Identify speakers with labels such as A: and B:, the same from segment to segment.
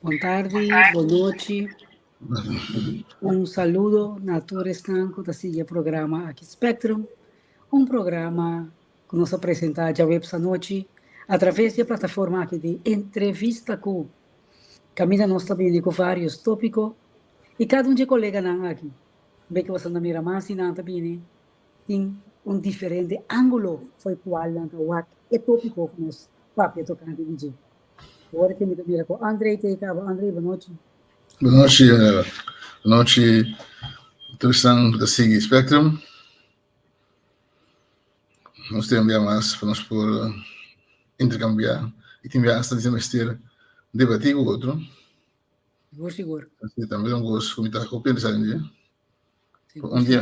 A: Boa tarde, boa noite. Saludo na tua estanco da siga programa aqui Spectrum, programa que nos apresenta já web esta noite através da plataforma aqui de entrevista com caminha nós também com vários tópicos e cada de colega não aqui. Bem que você não mira mais e não também tem diferente ângulo foi qual não o é tópico que nós papo tocando de DJ. Agora que me mira com André André, boa noite.
B: Boa noite, Tristan da SIG Spectrum. Nós temos mais para nós por intercambiar e temos esta de investir, debater com o outro.
A: Seguro.
B: Também não gosto de pensar em dia. Um dia,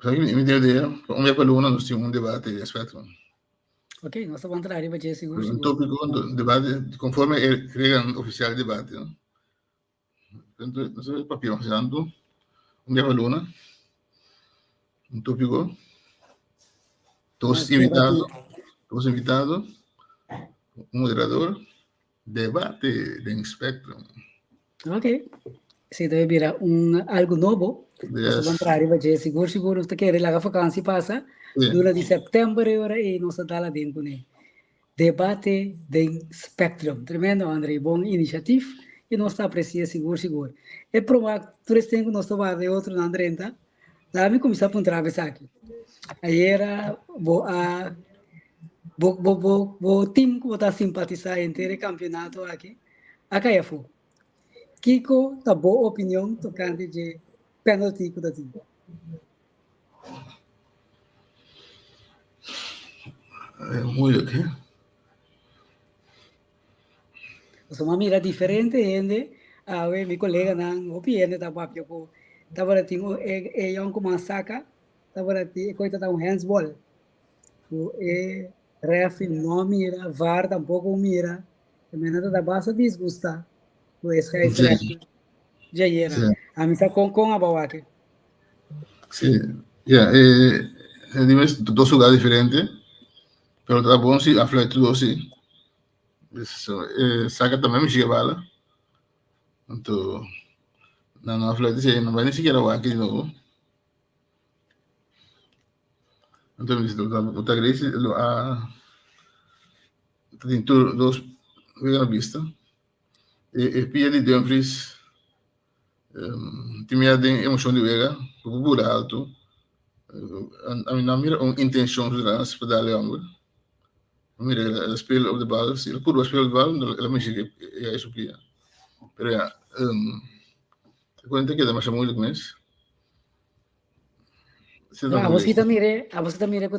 B: para Luna, nós temos debate em Spectrum.
A: Ok, nós vamos entrar aí para dizer seguro.
B: Tópico, debate, conforme a regra oficial de debate. Então, nós temos papel, fazendo dia para Luna, tópico, todos invitados, moderador, debate de Spectrum.
A: Ok. Se deve virar algo novo, nós vamos entrar aí para dizer seguro, você quer ir lá a vacância passa, durante setembro e nós estamos lá dentro, né? Debate de Spectrum. Tremendo, André, bom iniciativa e nós está apreciando seguro. É provável que tu tem que nós tomar de outro na André, tá? Lá me começar a apontar aqui. Aí era o time que está simpatizar entre campeonato aqui. Acá é fogo. Kiko, tá boa opinião tocante de penalti que tá tendo.
B: Muito aqui.
A: Uma mira diferente ainda. Meu colega não opina da papel ko tava tinha um como saca, tava tinha coisa da handsball. O ref não mira, VAR tampouco mira. Também nada da base desgusta. O esse já era. A mim está com a bawaque.
B: Sim, temos dois lugares diferentes, pero tá bom se a flight tudo assim. Saca também me chega bala. Então, na flight não vai nem sequer o aqui de novo. Então, o Tagreis, tem dois na vista. E Pia de Dumfries, tinha de emoção de vega, por alto. A minha mira uma intenção de trás para dar-lhe ângulo. Mira, ela spela op de bal, se ela curva spela de bal, ela mexe que é isso que é. Pero ja, te cuento que é demasiado moeilijk mesmo.
A: Você também mire que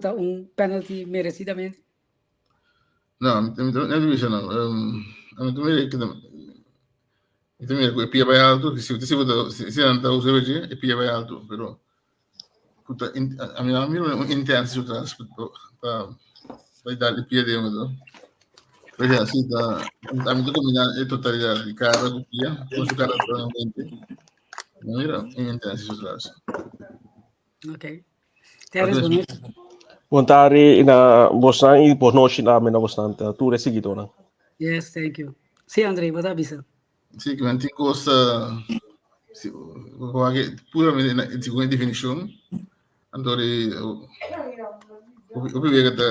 A: penalty merecidamente.
B: Não, não é divisão não. A mim também que também é pia bem alto, se não está usando hoje, é pia bem alto, pero puta, a mim não intenso o trans para dar pia de um. Pero já assim tá, a mim dominar a totalidade de cara do pia, com sua cara totalmente. Não era intenso o trans.
A: Ok. Terence, boa noite.
C: Boa tarde, na Bosna e boa noite na minha Bosna. Tu é seguido, não?
A: Yes, thank you. Sim, André, vou dar visa.
B: Sim, que mantiene costa puramente na segunda definição. Andori o primeiro que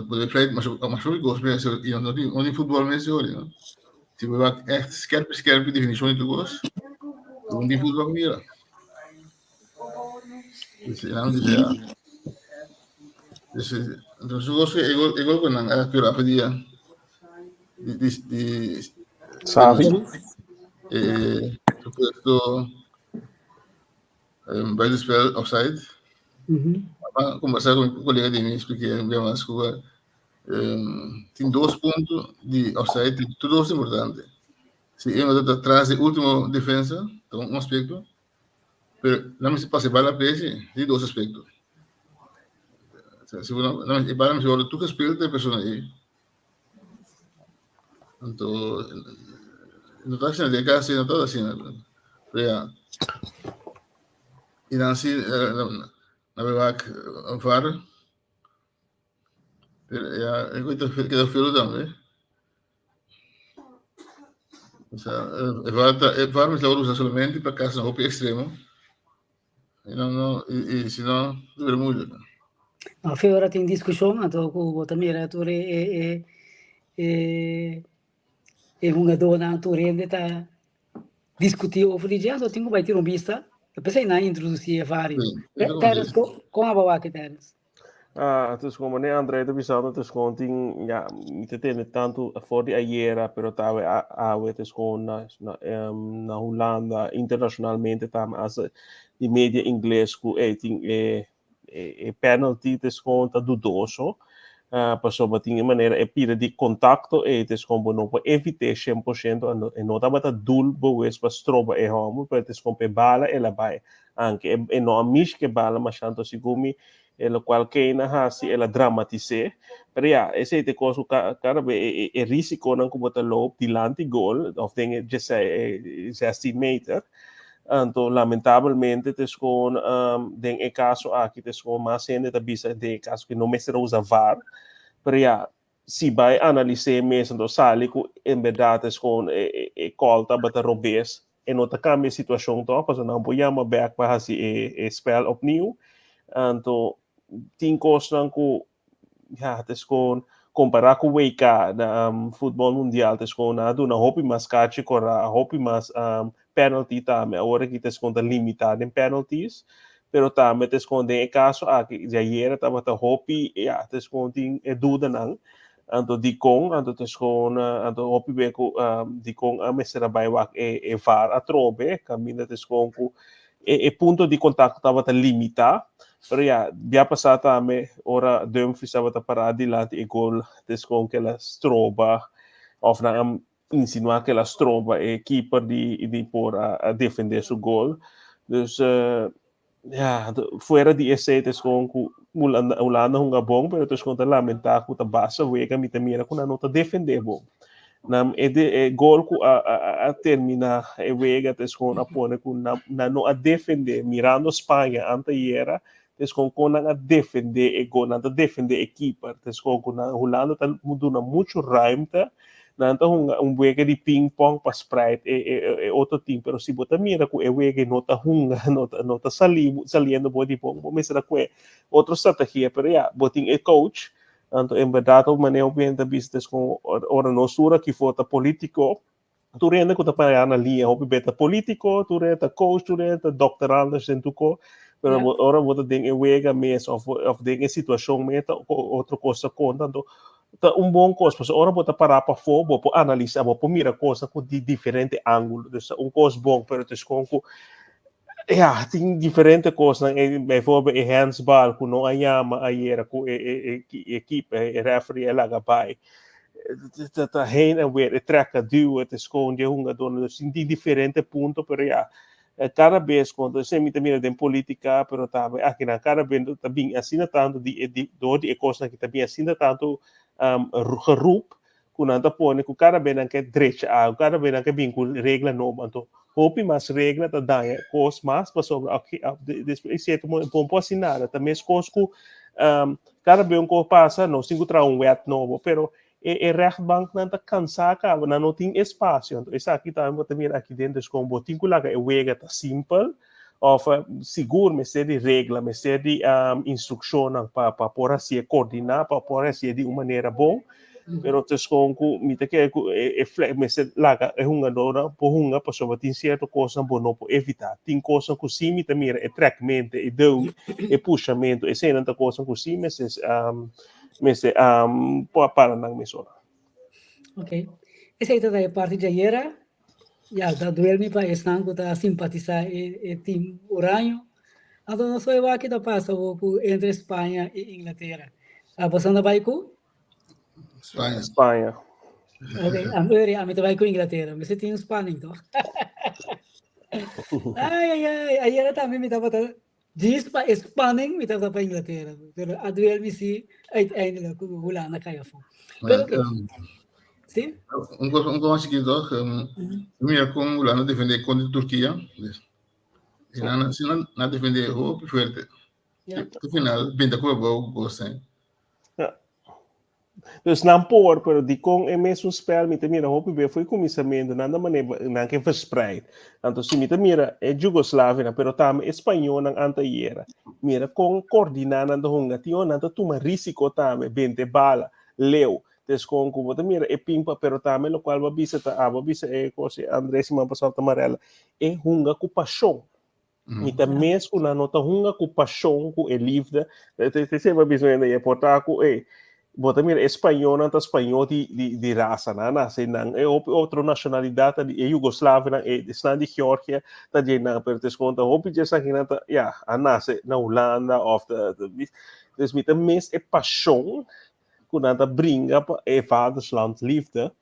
B: pode flight, mas eu gosto mesmo e onde futebol mesmo olha. Se eu é skerp definição de gosto, onde futebol mira. Isso não diz já. Então eu gosto igual quando a pira pedia de
C: Sabe?
B: suposto by the spell offside. Conversar com um colega de mim, expliquei bem mais que tem 2 pontos de offside, tudo é importante. Se eu estou atrás da última defesa, então um aspecto, mas não se passa bala presa, tem 2 aspectos. Se não me bala me olha tu que espelho da pessoa aí. Então, não está sendo de casa, não está assim, né? E não assim, na verdade, VAR, é coisa que dá filo também. O sea, VAR me lo usa solamente para casos no extremo. E se não, é muito.
A: A feira tem discussão, então o também a torre é uma dona a torre ainda está discutindo over dia, então tenho vai ter um vista. Eu pensei na introduzir vários. Teres com a bawa que teres.
C: Dus como né André de Visão, dus como tem ja, niet tem tanto voor die aiera, pero tawe awe dus como na Holanda internacionalmente tam as die media inglês ku ting penalty dus como tá dudoso. Passou bating maneira é pira de contacto dus como não para evitar 100% e não tava tá dul boes para stroba e homo, pero dus como bala ela vai anche e não amish que bala mas tanto sigumi lo qual que na hasi ela dramatize pero ja esse te coso cara e risiko nan como tá loop dilante gol of dingen just 16 meter. Então, lamentavelmente, tescon den e caso aqui tescon mais ainda da bisa de caso que não me será usar VAR, pero já se vai analisar mesmo do sali que em verdade tescon colta bata robes e não tá cambia a situação to, porque não podemos back para assim spell opnieuw. Então, tem coisas que ja tescon comparar com o WK na futebol mundial tescon na do na hopi mas cachi cora hopi mas penalty também agora que te conta limitado em penalties pero também te esconde em caso aqui já era tava ta hopi ja te esconde é dúvida não anto di con anto te esconde anto hopi beco di con a mesera vai wak e var a trobe caminha te esconde e punto di contatto tava ta limita pero ja dia passata também ora Dumfries tava ta para adiante e gol te esconde que la stroba of na insinuar que ela trova a keeper de por a defender seu gol. Dus ja, fora de esse com Holanda hunga bom, pero tes conta lamentar que tá baixa, we que me temira com a nota defender bom. Nam gol ku a termina e wega tes com a pone com na no a defender mirando Espanha ante era tes com a defender e gol na defender a keeper tes com a Holanda tá mudando muito raimta nanto um wege de ping pong para Sprite e outro time pero se bota mira com e wege nota hunga nota saliendo body pong mas será que outra estratégia pero já boting e coach então em verdade o manejo bem da business com ora não sura que fota político tu renda que tá para na linha o beta político tu renda coach tu renda doctoral dentro co pero ora bota ding e wege mes of ding situação meta outra coisa conta tá bom coisa, porque ora bota parar para fora, vou analisar, vou mirar coisa com diferente ângulo, então coisa bom, pero tu esconco, tem diferente coisa, por exemplo, handsball, que não ayama ayer, com equipe, referee, ela gabai, tá heen en weer, treca, duwen, te esconde, hunga, dona, tem diferente ponto, pero cada vez quando se me mira de política, pero também aqui na cada vez também assina tanto de coisa que também assina tanto geroep, quando anda põe que cada vez que direita, cada vez que vincul regra nova, então hope mais regra tá daí, coisa mais para sobre aqui, desse jeito bom para assinar, também as coisas que cada vez que passa, não se encontra wet novo, pero e rechtbank não está cansada, não tem espaço. Então, isso aqui também aqui dentro com botinho lá que wega tá simples, of seguro, mas é de regra, mas é de instrução para por assim coordenar, para por assim de uma maneira bom. Pero tes com mita que mas lá é uma dora, por uma pessoa tem certa coisa bom não pode evitar. Tem coisa que sim mita mira é tratamento, é deu, é puxamento, é sem tanta coisa que sim, mas para não me só.
A: Ok. Essa aí toda a parte de ayer, já da duelme para estar com a simpatizar e time Oranho. Então não sou eu aqui da passa entre Espanha e Inglaterra. A você não vai com?
B: Espanha.
A: Ok, a mim vai com Inglaterra, mas você tem Espanha então. Ayer também me estava diz para Espanha me estava para Inglaterra, pero a duelme sim ainda com o Holanda caiu fora. Pero sim?
B: Um coisa que mira com o Holanda defender contra a Turquia, e não defender o forte. No final, 20 com o gol sem.
C: Dus não por, pero die kon é mesmo spel, me mira, hopi be foi começamento, nada maneira, não que verspreid. Então, se me mira, é Jugoslávia, pero tam espanhol não anta era. Mira, com coordinar anda hunga, tio, nada toma risco tam, bente bala, leu. Des com como mira, é pimpa, pero tam, lo qual va bisa é coisa, André Simão passou amarela, é hunga com paixão. Mita mesmo na nota hunga com paixão, com livre, te sempre bisogna é portar com bota mira espanhol não tá espanhol de raça não sei não é outra nacionalidade de Yugoslávia é está de Geórgia tá de não pero te conta hopi já aqui não tá ja a nasce na Holanda of dus mita mes é paixão quando anda brinca é vaderland liefde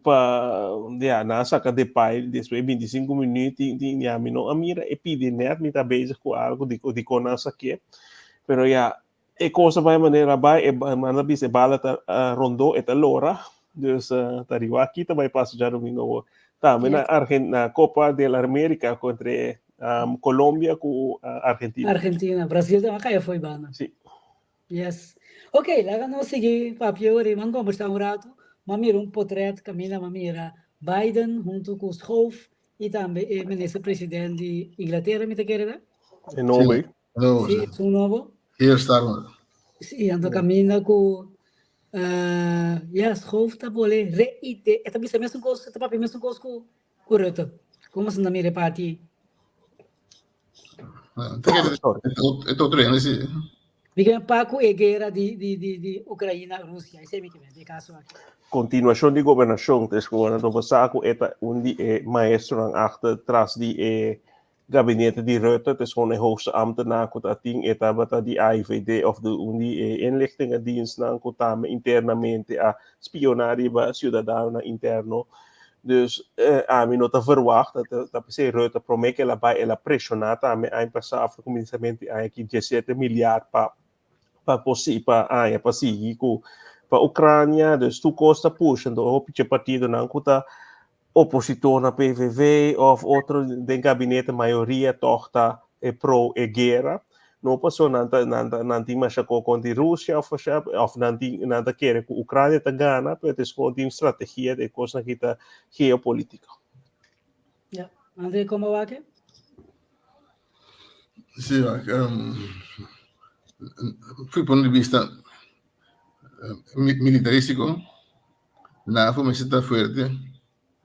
C: pa ja na saca de pai depois 25 minutos ja mino a mira é pedir net me tá bezig com algo de conosco aqui pero ja e cosa vai maneira vai e manda bis e bala rondou eta lora dus tariwa aqui também passa já domingo também na Copa da América contra Colômbia com Argentina.
A: Argentina, Brasil também caiu foi bana.
C: Sim.
A: Yes. Ok, lá não segui papel e vamos conversar rato. Mamira portrait camina mamira Biden junto com Schoof e também o ministro-presidente de Inglaterra, me te quer
C: É novo aí?
A: Sim, é um novo.
B: Hier Starmer.
A: Sim, ando camina com Schoof tá bole reite, é também mesmo coisa, tá papel mesmo coisa com Rutte. Como se não me reparte?
B: É outro ano esse.
A: Diga Paco e guerra de Ucrânia Rússia, esse é o que vem de caso aqui.
C: Continuação de governação, desculpa, não vou saco eta maestro achter tras die gabinete die Rutte, het is gewoon een hoogste ambtenaar, dat ding, eta bata die AIVD of die inlichtingendienst, na internamente a spionari ba ciudadano interno. Dus a mim não está verwacht dat se Rutte promete que ela vai ela pressionar também a passar a começamento aqui 17 milhar para seguir com para Ucrânia, dus tu costa puxa, então o partido não custa opositor na PVV of outro de gabinete maioria torta pro guerra não passou nanti masha com a Rússia of nanti quer que a Ucrânia tá ganha pero é com uma estratégia de coisa que tá geopolítica.
A: Ja, André, como vai que?
B: Sim, fui ponto de vista militarístico, NAVO me está fuerte,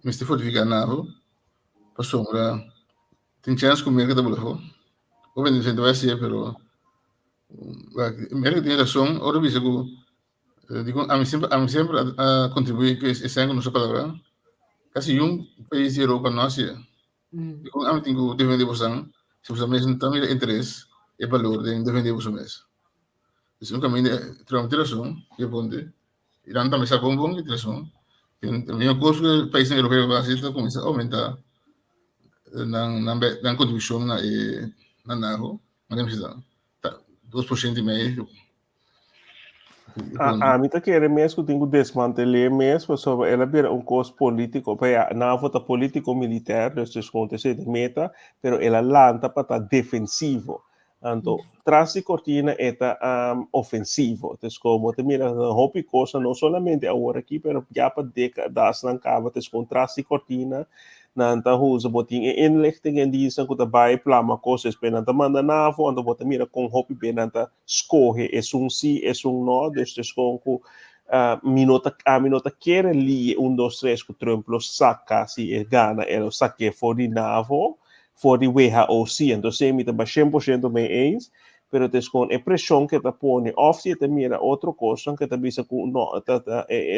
B: me está fortificando NAVO, passou tem chance com o mercado da bolsa. Obviamente vai ser, pero América tem razão. Ahora dice que digo a mí siempre contribuir que esse ano nossa palavra casi país de Europa não é. Digo a mí tenho defender você, se você mesmo também interesse e valor de defender você mesmo. Isso caminho de razão, que ponte. Irã também sabe bom de razão. Também o custo que país europeu vai ser começa a aumentar na contribuição na NAVO, mas não precisa 2% e meio.
C: A mim tá querendo mesmo que tenho desmantelar mesmo sobre ela vira custo político, para NAVO tá político militar, dus acontece de meta, pero ela lanta para tá defensivo. Então, tras de cortina está ofensivo. Então, como te mira, hopi coisa não somente agora aqui, pero já para décadas não acaba, então, tras de cortina nanta usa botin inlichting en die zijn goed bij plama coisas pe nanta manda NAVO ando bota mira com hopi pe nanta escorre sim no dus com minota quer li 1 2 3 com Trump saca se gana ele saque for die NAVO for die WHO então se me tá 100% mee eens pero es con presión que te pone of si te mira otro cosa que te dice no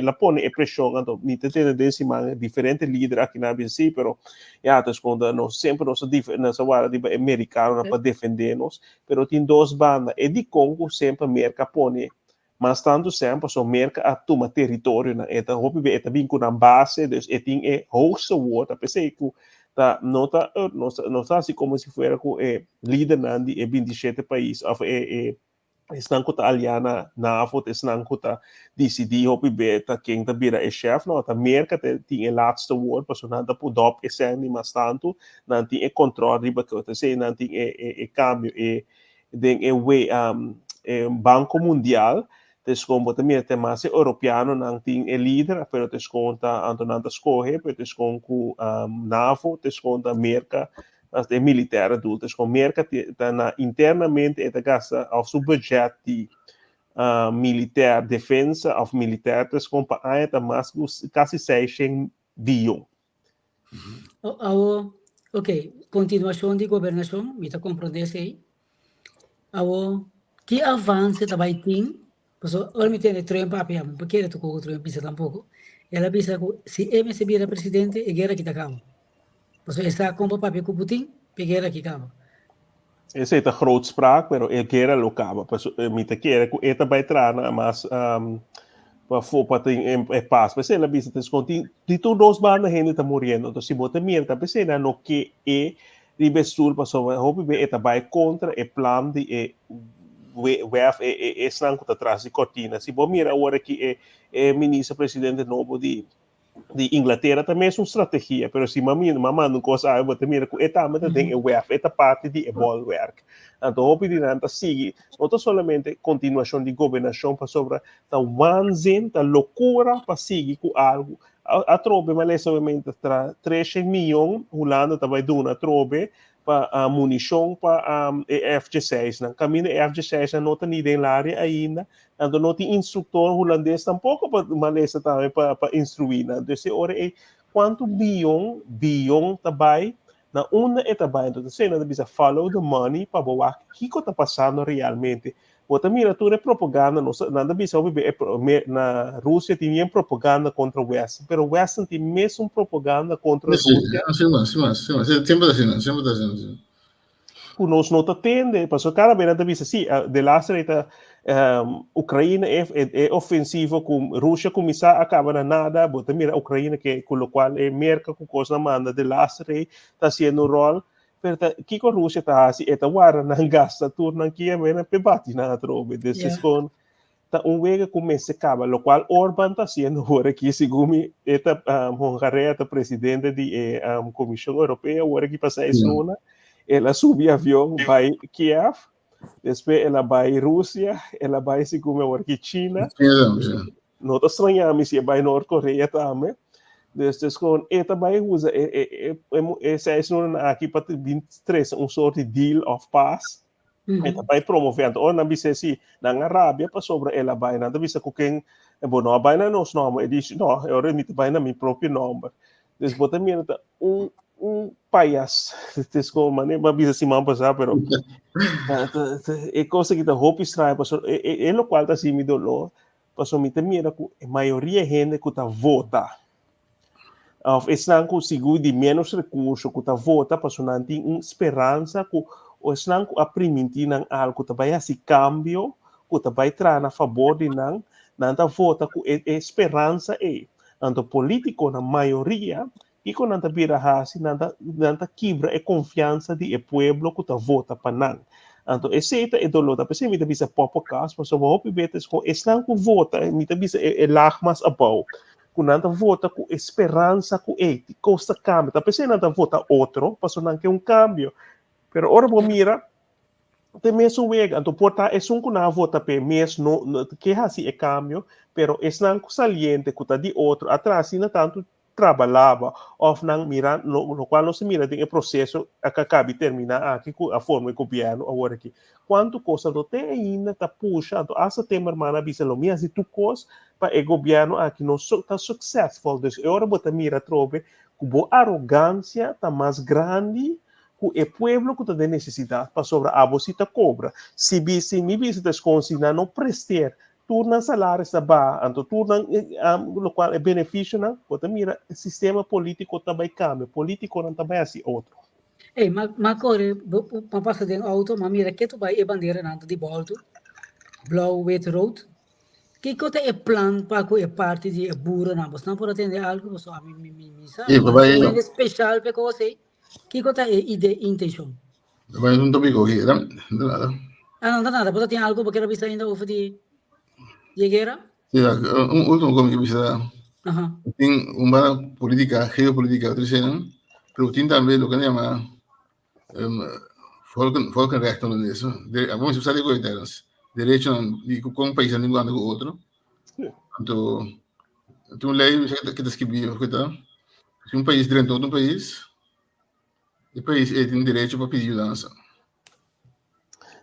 C: la pone presión entonces ni te tiene encima diferentes líderes aquí na BC pero ya es cuando no siempre nos wara di americano para defendernos pero tiene dos bandas e di Congo sempre merca pone mas tanto sempre so merca a toma território na eta hopi be eta vinco na base dus eting hoogste woord a pesar que não está assim como se fosse com líder de 27 países estão com a aliança NAVO estão com a decidir hopi beta quem tá vira chefe não tá merca tem o laatste woord para so nada por dop nem mas tanto não tem controle riba que você sei não tem câmbio den banco mundial desconto também tem mais europeano não tem líder, pero desconta Antonanda escolhe, pero desconto NAVO, desconto América, mas é militar adulto, desconto América tá internamente é gasta ao seu budget de militar defesa of militar desconto aí tá mais quase 600 bilhões.
A: Ok, continuação de governação, me está compreendendo aí. Que avanço também tem, porque olha me tem Trump papel, porque ele tocou Trump pisa tampouco. Ela pensa que se ele se vira presidente, a guerra que tá acaba. Porque está com o papel com Putin, a guerra que acaba.
C: Esse é a grootspraak, pero a guerra lo acaba. Me te quer que eta vai trana, mas para ter paz. Mas ela bisa de todos os bandas gente está morrendo. Então se bota mierda, pensei na no que é ribestur passou, hope be eta vai contra o plano de WEF é sangue que atrás de cortina. Se bom mira agora que é ministro presidente novo de Inglaterra também é uma estratégia, mas se mamãe não consegue, você mira que esta tem o WEF, esta parte de bolwerk. Então, hope de nada sigue, não somente continuação de governação para sobre a wanzin, a loucura para seguir com algo. A trobe, mas somente 13 milhões, Holanda também dá uma trobe para munição para F-16. No caminho F-16 não tem ninguém lá ainda, então não tem instrutor holandês tampoco para Malaysia também para instruir. Então, se ora é quanto bilhão também, na uma é também, então você não precisa follow the money para ver o que está passando realmente. Você mira, tudo é propaganda, não precisa na Rússia tinha propaganda contra o West, mas o West tem mesmo propaganda contra a Rússia.
B: Sim, sempre está sendo.
C: Nós não atende, porque cada vez não diz assim, de lá Ucrânia é ofensiva com Rússia começar a acabar nada, você mira a Ucrânia que com o qual é merca com coisa manda de lá está sendo rol. Pero que a Rússia está assim, é agora não gasta tudo não que é bem pebate na trobe desses com tá vega começa a acabar, o qual Orbán está sendo agora aqui segundo esta Hongaria tá presidente de Comissão Europeia agora que passa isso nona ela subiu avião vai Kiev depois ela vai Rússia ela vai segundo agora que China não está estranhando se vai Norte-Coreia também. Desde com eta vai usa essa é aqui para 23 sorte de deal of paz eta vai promovendo ou na bisa se na Arábia para sobre ela vai na bisa com quem bom não vai na nos nome diz não eu remito vai na meu próprio nome desde botar minha paias desde com maneira bisa se man passar pero é coisa que tá hope estranha passou é o qual tá assim me dolor passou me mira que a maioria gente que tá vota estão conseguindo de menos recursos que vota para não ter esperança que o estão a permitir algo que vai esse cambio que vai trazer a favor de não vota com esperança então político na maioria e quando não vira assim não quebra a confiança do povo que vota para não então esse é dolor da pessoa me deve pouco caso mas eu vou ver com estão que vota me deve lá mais abau quando vota com esperança com costa cambio tá pensando não vota outro para não que cambio pero ora vou mira tem mesmo vega então porta é que não vota pe mesmo que assim é cambio pero é não saliente que tá de outro atrás não tanto trabalhava ou não mira no qual não se mira tem processo a que acabe terminar aqui com a forma de governo agora aqui quanto coisa do tem ainda tá puxando essa tema mana bisa lo minha se tu coisa para o governo aqui não está successful dus agora bota mira trobe com arrogância tá mais grande que o povo que tem necessidade para sobre a bolsita cobra se me visita desconsinar não prestar turna salários da ba então turna o qual é benefício não bota mira o sistema político também cambia político não também assim outro
A: mas agora para passar de auto mas mira que tu vai a bandeira nada de volta blauw wit rood que coisa é plano para que a parte de burro não você não pode atender algo você a mim sabe é especial para você que coisa é ideia intenção
B: vai um tópico aqui
A: não dá nada pode ter algo porque a vista ainda oferece de guerra
B: último como que bisa tem uma política geopolítica terceira pero tem também o que chama Volkenrecht holandês vamos usar de coitados direito de com um país não com o outro. Então, tem uma lei que descreve se um país dentro de outro país, o país tem direito para pedir mudança.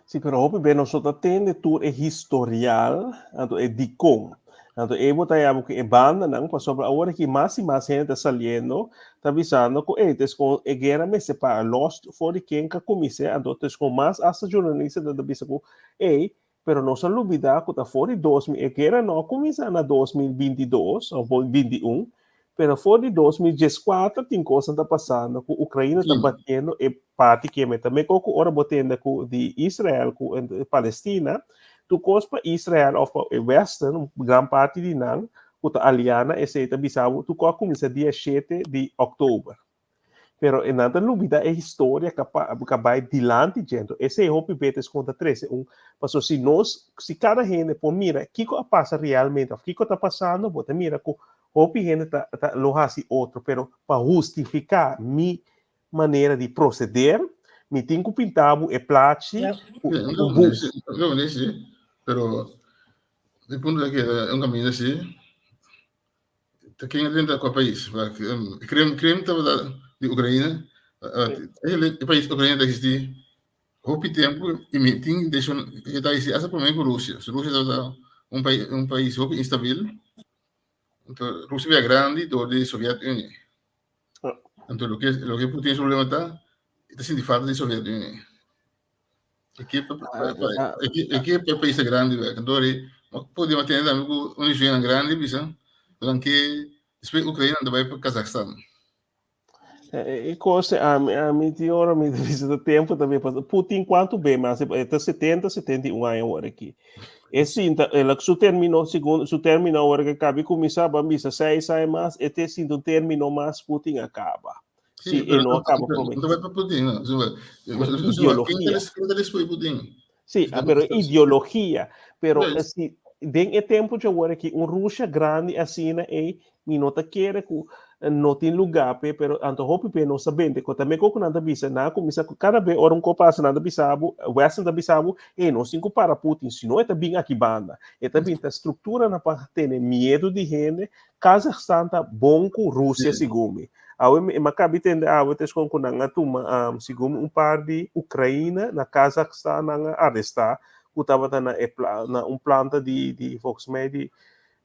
C: Sim, pero hope bem nós só tende tu é historial, então é de com. Então, eu botar aí que é banda não, para sobre a hora que mais e mais gente está saliendo, está avisando que eles com a guerra me separa lost for quem que comece, então com mais essa jornalista da avisando que pero não se olvidar que está fora de 2000, a guerra não começa na 2022 ou 2021, pero fora de 2014 tem coisa está passando, que a Ucrânia está batendo e parte que é também com ora botando de Israel com Palestina. Tu cospa Israel of Western, gran parte de nan, kuta aliana esse bisabo, tu começa dia 7 de outubro. Pero en nada lubida é história que vai dilante gente. Esse é o betes conta 13. Passo se cada gente por mira, o que passa realmente, o que está passando, bota mira que o gente tá lo hasi outro, pero para justificar mi maneira de proceder, me tem que pintar e place.
B: Não, pero el punto es que es un camino así. Quem dentro do país? Creme de Ucrânia. O país Ucrânia existe houve tempo e me tem deixou que está aí essa problema com a Rússia. A Rússia é um país houve instável. Então, a Rússia é grande do de Soviética União. Então, o que Putin o problema está sendo falta de Soviética União. Aqui é um país grande, então podemos ter uma região grande, bisa, porque depois a Ucrânia vai para o Cazaquistão.
C: E coisa, a mim de hora, me visita tempo também, Putin quanto bem, mas até 70, 71 anos agora aqui. Esse, ela se terminou, segundo, se terminou agora que acaba, começava a missa 6 anos mais, e até se não terminou mais, Putin acaba.
B: Sim,
C: e não acaba
B: não vai para Putin, não.
C: Ideologia.
B: Quem Putin?
C: Sim, pero ideologia. Pero assim, tem tempo de agora que Rússia grande assim e não quer que não tem lugar, pero anto hope não sabendo que também com nada bisa na começa cada vez hora passa nada bisabo, Western da bisabo e não se para Putin, se não é bem aqui banda. É também a estrutura na parte ter medo de gente, Cazaquistão tá bom com Rússia segundo. Makabi tende a wetes com kunanga tuma segundo par de Ucrânia na Cazaquistão na arrestar utava na planta de Volkswagen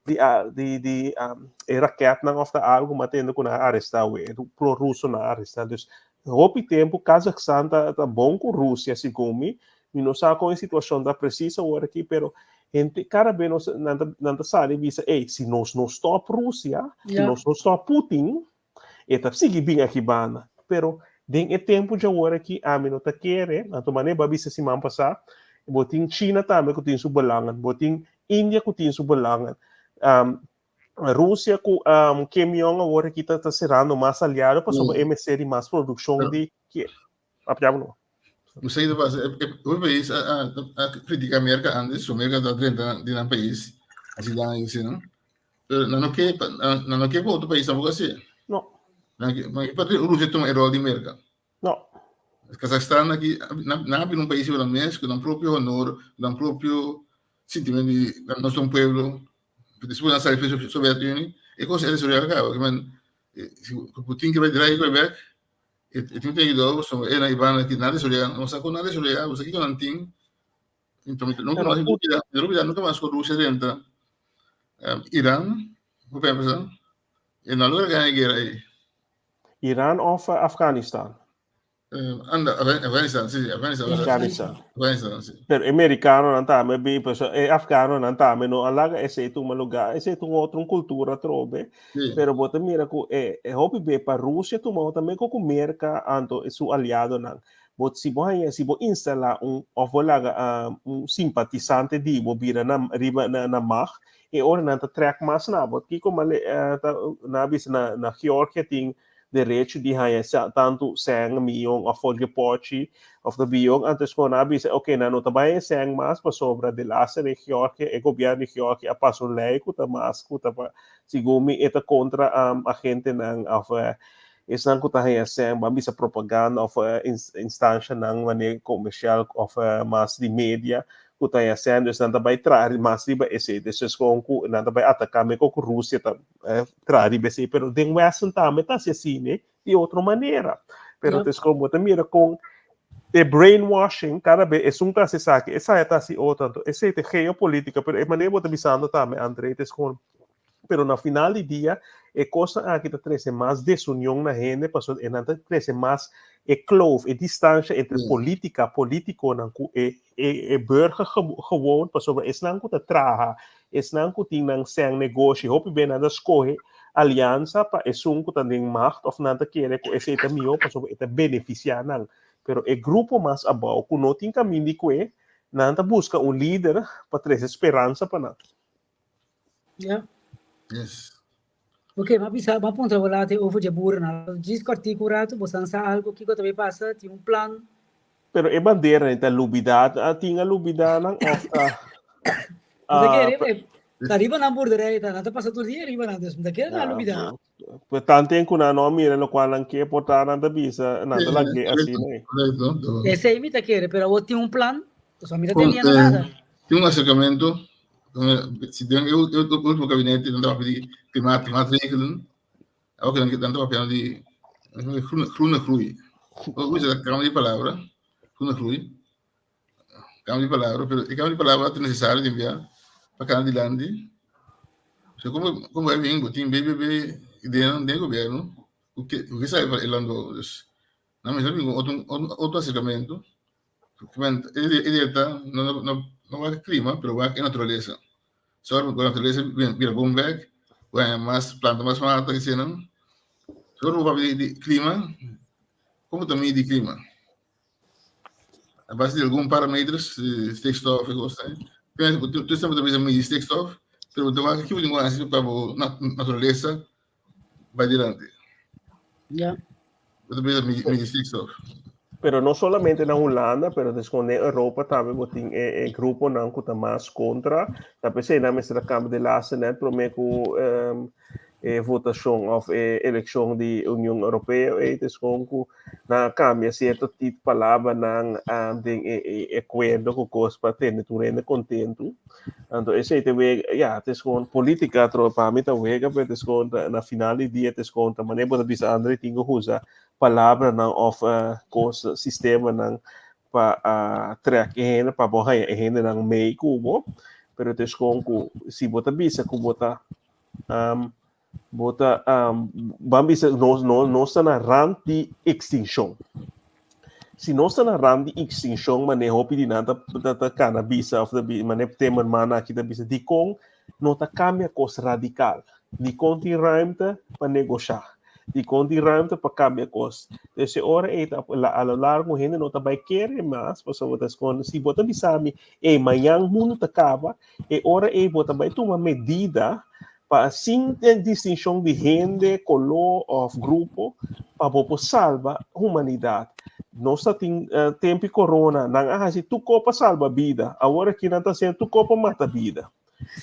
C: de raquete não ofta algo matendo com a arrestar o pro russo na arrestar dus hope tempo Cazaquistão tá bom com Rússia segundo e não sabe com a situação da precisa agora aqui pero gente cara bem não sabe visa se nós não stop Rússia se nós não stop Putin eta sigue bem aqui bana pero den tempo de agora aqui a mim não tá querer na tua maneira babisa se man passar botin China também que tem subalangan botin Índia que tem subalangan a Rússia com caminhão agora aqui tá serando mais aliado para sobre MSC de mais produção de que apiamo
B: não sei do o país a criticar a América antes o América da dentro de um país assim lá não não que outro país também assim
C: não
B: mas para o Rússia tem rol de América
C: não
B: Cazaquistão aqui não é um país violento com um próprio honor com um próprio sentimento de nosso povo depois da saída da Soviética União e coisa é sobre acaba que man Putin que vai direto vai back e tem que dar so é na Ivana que nada sobre não sabe nada sobre você que não tem então nunca mais nunca mais com a Rússia dentro Irã o que pensa e na lugar ganha guerra aí
C: Irã ou Afeganistão
B: Afeganistão sim Afeganistão sim
C: pero americano não tá mas bem pessoal afegano não tá mas não alaga esse é um lugar esse é outra cultura trobe pero bota mira que é hobby bem para Rússia tomou também com a América anto seu aliado não bot se bo instalar simpatizante de bo vira na riba na mar e ora não tá track mais na bot que como na bis na Geórgia tem direito de ganhar tanto 100 milhões a folgepote of the biong antes com a bisa ok não também 100 mais para sobra de lá se de Geórgia e governo de Geórgia a passo lei que tá mais que tá segundo é contra a gente não Isang ko tayo sa bisa propaganda of instância ng maneira comercial of mas de media kutaya sen dus nanta bay trari mas di ba ese deses kung ku nanta bay atacame ko Rússia tá trari bese pero den Western também tá se assim de outra maneira pero tes como mira com the brainwashing cada vez é tá se saque essa é tá se outra esse é geopolítica pero é maneira bota bisando também André tes com pero na final do dia é coisa aqui tá cresce mais desunião na gente passou e nanta cresce mais é kloof, é distância entre política, político e burger gewoon, passou é não que traha, é não que tem não sem negócio, hope bem nada escolhe aliança para é um que tem macht of nada querer com esse também, passou é beneficiar não, pero é grupo mais abaixo, que não tem caminho de que nada busca líder para trazer esperança para nada.
A: Yeah.
B: Yes.
A: Ok, mas bisa, mas ponto volante over de burna. Diz que articulado, você não sabe algo que também passa, tem plano.
C: Pero é bandeira, então lubidade, tinha lubidade não ofta.
A: Mas arriba na bordeira, não tá passando todo dia arriba na desmo, daqui na lubidade.
C: Portanto, tem que não mira no qual não quer portar nada bisa, nada lá que assim, né?
A: Esse aí me tá querendo, pero eu tenho plano, só me tá tendo nada.
B: Tem acercamento. Se tem o último gabinete não estava pedindo klimaatregelen, ook dan estava pedindo de groene groei. Hoe is dat? Cambio de palavra, groene groei. Cambio de palavra, pero el cambio de palavra é necessário de enviar para cada lande. So como é bem, botim BBB ideia do governo, o que sai falando, não me sabe outro acercamento. Ele está não é clima, pero é natureza. Só a natureza vira boomback, vai mais planta mais mata que se não. Só o papel de clima, como também de clima. A base de alguns parâmetros, stikstof e coisa. Tu sempre também medir stikstof, pero tu vai aqui o linguagem para a natureza vai adiante.
A: Já.
B: Tu também medir stikstof.
C: Pero não somente na Holanda, pero desde a Europa também botin grupo não que está mais contra. Também sei na mestra Câmara de Lasse net prometo votação of eleição de União Europeia e desde na cambia certo tipo palavra na acordo com coisa para ter tu rende contento. Então esse é também desde política para mim também porque desde na final do dia desde também pode dizer André tinha usa palavra não of coisa sistema não para track para borrar não meio como pero desde se bota bisa que bota vamos não está na rand de extinção. Se não está na rand de extinção, mas não hope de nada da cannabis of the mas não tem mana aqui da bisa de com não tá cambia coisa radical. De com tem ruimte para negociar. De com tem ruimte para cambiar coisa. Dessa hora é a lo largo gente não tá vai querer mais, porque você com se bota bisami amanhã mundo tá acaba e hora bota vai tomar medida para sem distinção de gente, color ou grupo, para poder salvar a humanidade. Nós temos tempo de corona, não há se tu copa salva a vida, agora que não está sendo tu copa mata a vida.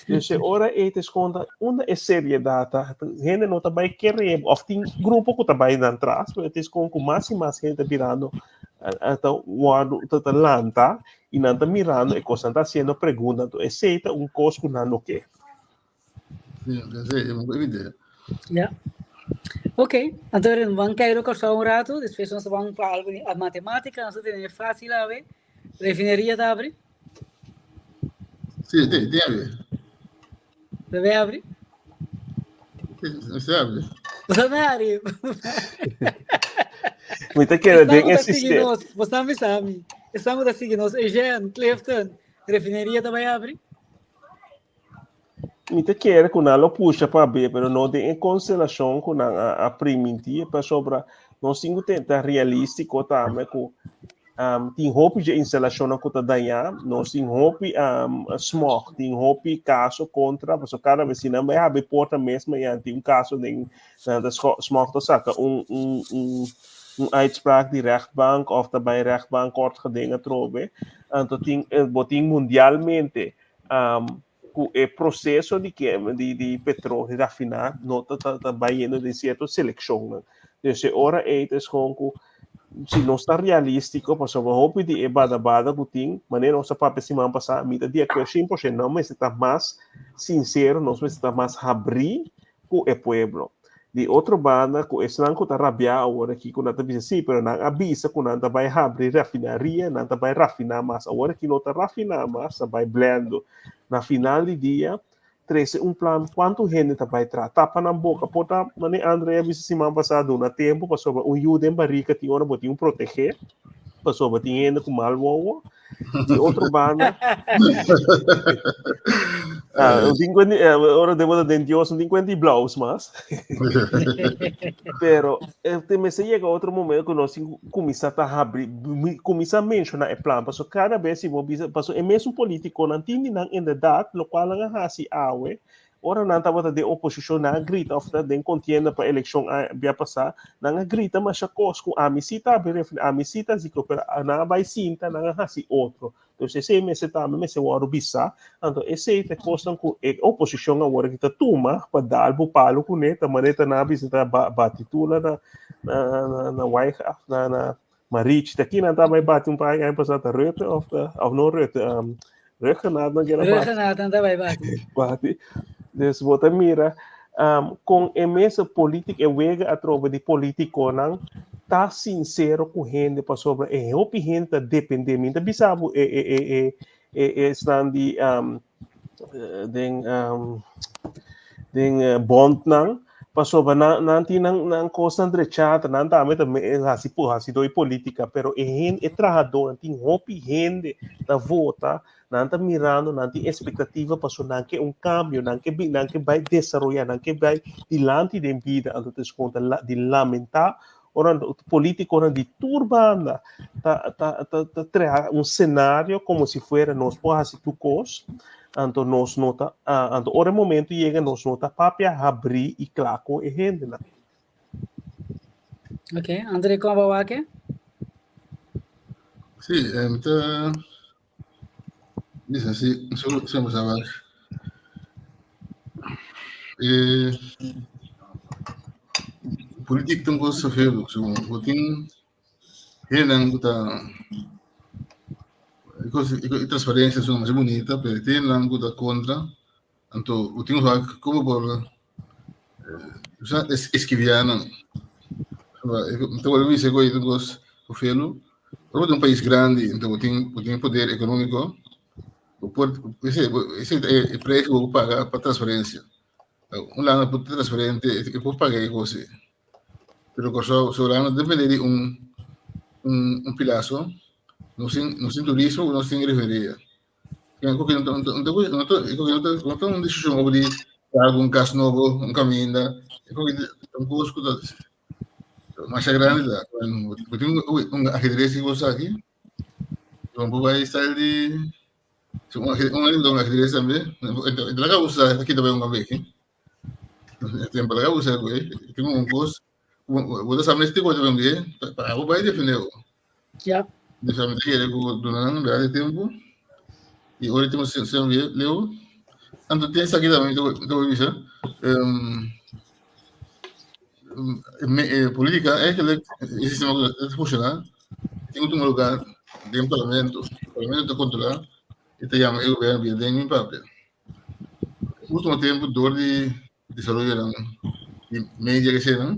C: Então, hora é desconta uma seriedade, a gente não está vai querer, ou tem grupo que está vai dar atrás, mas desconta com mais e mais gente virando a lanta e não está mirando e coisa está sendo pergunta, aceita coisa que não quer.
B: É uma ideia.
A: Ja. Ok, então vamos cair só rato, depois nós vamos para algo a matemática, nós temos fácil a ver. Refineria está abre?
B: Sim, tem a ver.
A: Deve abrir?
B: Você abre?
A: Você não abre.
C: Muita queira bem assistir.
A: Você não sabe. Estamos a seguir nós, Eugênio, Clifton, refineria também abre?
C: Muita queira que não puxa para ver, mas não tem consideração com a primitiva para sobre nós temos que tentar realístico também com tem roupa de instalação que está dando, nós temos roupa smog, tem roupa caso contra, porque cada vez não vai abrir porta mesmo e tem caso de smog to saca uitspraak die rechtbank of daarbij rechtbank kort gedingen trobe, então tem mundialmente o processo de petróleo rafinar não está indo de certa seleção. Então, ora é com se não está realístico, por sobre hope de bada guting, maneira nossa papel semana passada, mita dia que 100% não, mas está mais sincero, nós está mais abrir com o pueblo. De outro banda, com esse não está rabiar agora aqui, com nada diz sim, pero não avisa com nada vai abrir refinaria, nada vai rafinar mais, agora que não está rafinar mais, vai blendo. Na final do dia, trece plano, quanto gente vai tratar, tapa na boca, pota, mane André disse semana passada, na tempo, passou judem barrica, tinha uma botinha proteger, passou botinha ainda com malvoa, de outro banda, ahora debo de Dios, 50 blaus mas, pero me se chega outro momento que nós começar a abrir, começar a mencionar o plano, porque cada vez se passou é mesmo político, não tem nem verdade, lo qual não há se awe, ora não estava de oposição na grita, of de contienda para a eleição via passar, não grita mas a coisa com a misita zico, pero não vai sinta, não há se outro. Então, esse mês também se o bisa, então esse é coisa com a oposição agora que está toma para dar o palo com neta, maneta na visita batitula na White House, na Marich, daqui não está mais bate pai aí passar da rete of não rete, nada não quer
A: bate. Nada não vai
C: bate. Des bota mira com a mesa política e wega a trova de político não tá sincero com gente para sobre a opinião dependente bisabo estão de bond não passou não tem não constante chat não tá também assim doi política pero é trajador tem opinião da vota não está mirando não tem expectativa passou não que cambio não que vai desenvolver não que vai dilante de vida então desconta de lamentar orang político orang de turbanda tá cenário como se fuera nós podemos tu cos então nós nota então ora momento chega nós nota papia abrir e claro e gente lá.
A: Ok, André como vai que?
B: Sì, dice sì, siamo avanti. Politik tem coisa feia, so tem renan guta e transparência são mais bonita, pero tem nan guta contra, então o tem como por já esquiviana, então eu vi se coi tem coisa feio, porque é um país grande, então tem poder econômico, esse é preço que pagar para transparência, lá na transparente e por pagar coisa. Pero sobrano depende de un pilazo, no sin turismo, no sin refería. No una decisión sobre algún caso nuevo, un camino, un poco más grande. Un ajedrez y cosas aquí, un poco ahí está el de un ajedrez también. En la causa, aquí también un café. En la causa, tengo un post. Vou saber se tem coisa bem ver, para o vai defender.
A: Já.
B: Deixa eu ver ele com durante um tempo. E hoje temos se ver leu. Então tem isso aqui também do visa. Política é que esse sistema funciona. Tem um lugar de parlamento está controlado e te chama o governo de em papel. No último tempo dor de desenvolver de mídia que serão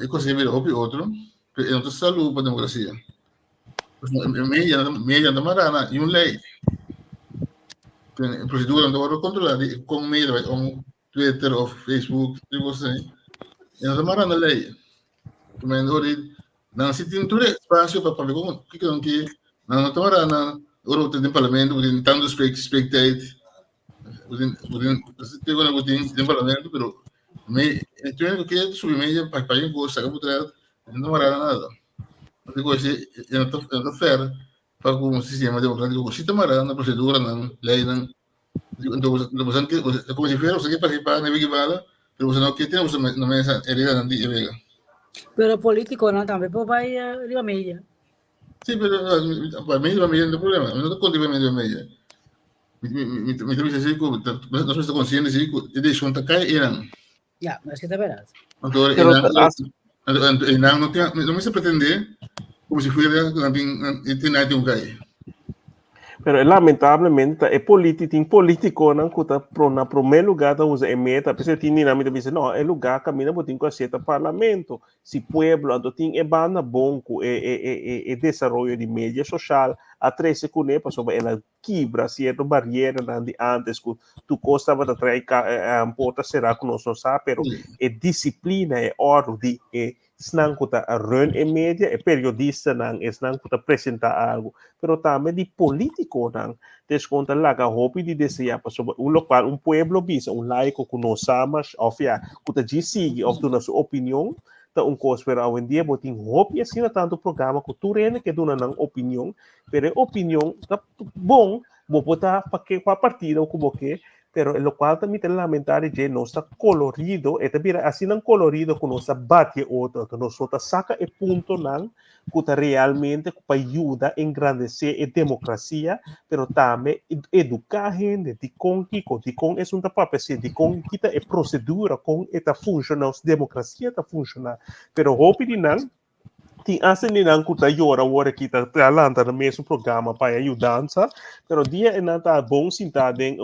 B: e conseguir outro, e não está saúde para a democracia. Meia não marana e lei. A procedura não vai controlar, como meia vai Twitter ou Facebook, tipo assim. E não está marana lei. Mas não se tem todo espaço para ver como que não que não está marana. Ora tem parlamento, tem tanto spectate, tem uma botinha tem parlamento, pero eu que subir meia para ir gosta que puder não marana nada. Porque coisa não fair para um sistema democrático se está marana procedura não lei não então você que como se fez você que participar na big bala pero você não quer ter você não mesa herida não de vega.
A: Pero político não também pode vai de meia.
B: Sim, pero para mim não é problema, não estou contra meio meia. Me também sei que nós estamos conscientes de que deixou um cai irão.
A: Já, mas que tá verdade.
B: Então, não se pretende como se fuera tem um gai.
C: Pero lamentavelmente é político não que na primeiro lugar da usa meta, porque tem dinâmica diz não, é lugar caminha botin com aceita parlamento, se pueblo ando tem é banda bom com é desenvolvimento de mídia social, a três com né passou ela quebra certa barreira de antes que tu costava de trair porta será que não sabe, pero é disciplina é ordem senang kuta run e media e periodista nang senang kuta apresentar algo pero também de político nang desconta laga hopi de desejar para sobre um local pueblo bisa laico que não samas of ya kuta sigue of tu na sua opinião ta coisa pero hoje em dia botin hopi assim tanto programa que tu rene que dona nang opinião pero opinião tá bom vou botar para partida ou como que pero lo cual también te lamentar que no está colorido, y también así no colorido que no está bate otro, que nosotros saca el punto nan, que realmente ayuda a engrandecer la democracia, pero también educar gente de con es un papel, de con quita a procedura con esta funciona, democracia está funciona, pero hopi nan tem assim não custa hora que tá falando no mesmo programa para ajudança, pero dia não tá bom sentar em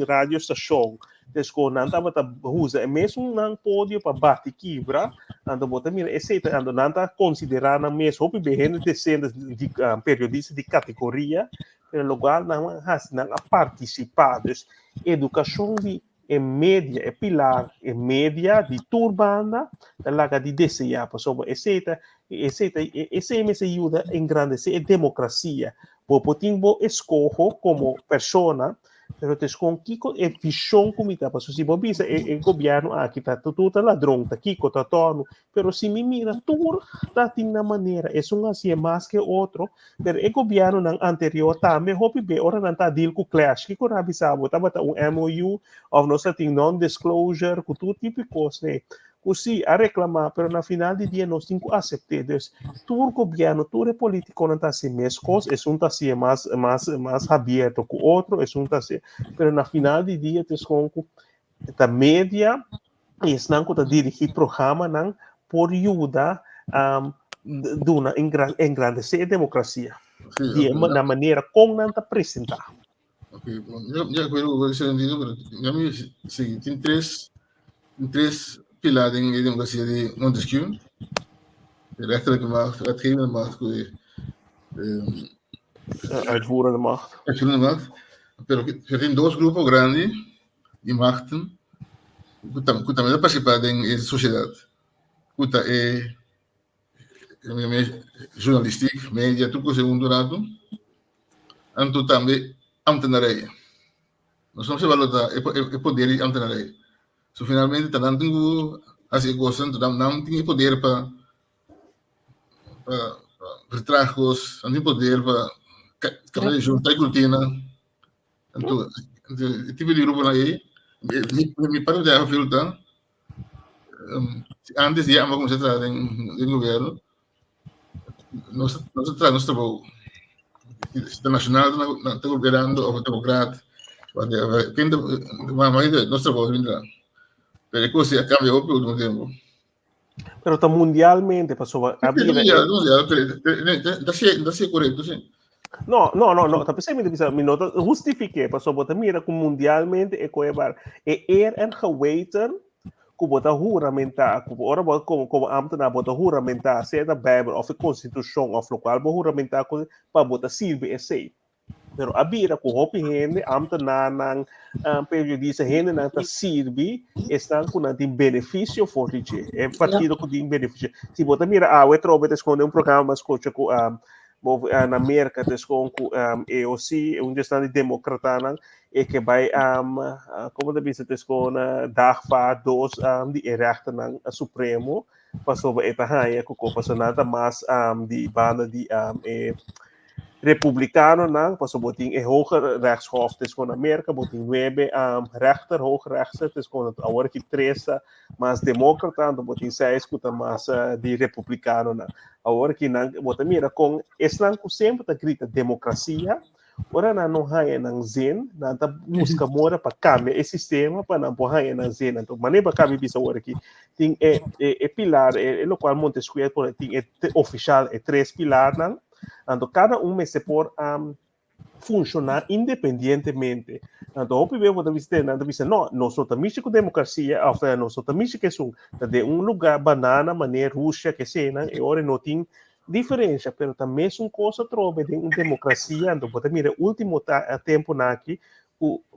C: rádio estação, desco não tá bota usa é mesmo não pode para bater quebra, ando bota mira esse ando não tá considerar na mesmo hope bem descendo de periodista de categoria, pero lugar não a participar, dus educação de média, pilar, média de turbana, da laga de desejar, sobre esse me ajuda a engrandecer a democracia. Potimbo escojo como persona, pero te com Kiko é visão comida, porque se você visa o governo aqui tá tudo ladrão, tá Kiko tá torno, pero se me mira tudo tá tem na maneira, é um assim é mais que outro, pero o governo não anterior também hope bem, ora não tá deal com clash, que rabi sabo, tá bota MOU of no certain non-disclosure, com tudo tipo de coisa, né? Così a reclamar, pero na final de dia nós temos que aceitar. Todo governo, todo político não está assim mesmo, é um tá assim mais aberto que o outro, é um tá assim, pero na final de dia tens com a média e não que dirigir programa não por ajudar duna engrandecer a democracia na maneira como não está apresentar.
B: Ok, já quero esse sentido, pero já me sim, tem três pilares em democracia de Montesquieu, rechterlijke macht, wetgevende macht,
C: uitvoerende macht.
B: Uitvoerende macht. Pero je tem dois grupos grandes de machten que também participam da sociedade. Que é jornalistiek, media, tudo segundo lado, e também ambtenaria. Nós não se valora o poder de ambtenaria. So finalmente não tenho assim coisa, não tenho poder para retratos, não tenho poder para juntar a cortina. Então, tipo de grupo aí, me para de afirmar, antes de vamos começar a em governo, nós trabalhamos internacional, não estamos governando ou democrata, quem nós trabalhamos lá. Pero così cambia più ultimo tempo.
C: Pero está mundialmente passou a vida.
B: Da corretto, sì.
C: No, tapi saya minta justifique passou bota mira com mundialmente e coebar e en geweten ku bota juramentar, ku ora bota como ambtenaar bota juramentar, certa Bijbel of a constituição of local bo juramentar para bota sirve e sei. Pero abira ku hopi hende ambtenaar nang periodista hende nang ta sirvi estão com nanti benefício forte é partido com tem benefício se bota mira we trobe esconde programa mas cocha com na América com EOC um gestante democrata nang e que vai como da bisa esconde dagvaard dos die rechter nang supremo passou eta haia ku passou nada mas die banda die Republicano não, passou botin é hoger rechtshof, com a América, botin 9 rechter, hoogrechter, com a hora que 3 mais democrata, botin 6 que mais de republicano não. A hora que não, botin mira com esse não sempre tá grita democracia, ora na não haya ng zen, na ta busca mora para cambiar esse sistema para não haya ng zen. Então, maneira para cabe bisa ora aqui, tem pilar, lo qual Montesquieu por tem oficial 3 pilar não. Então, cada me se por funcionar independentemente. Então, o primeiro da vista, não, nós estamos com democracia, nós estamos que de lugar banana, maneira Rússia, que sei, né? E agora não tem diferença, mas também é uma coisa trobe de uma democracia. Então, você mira, último tempo aqui,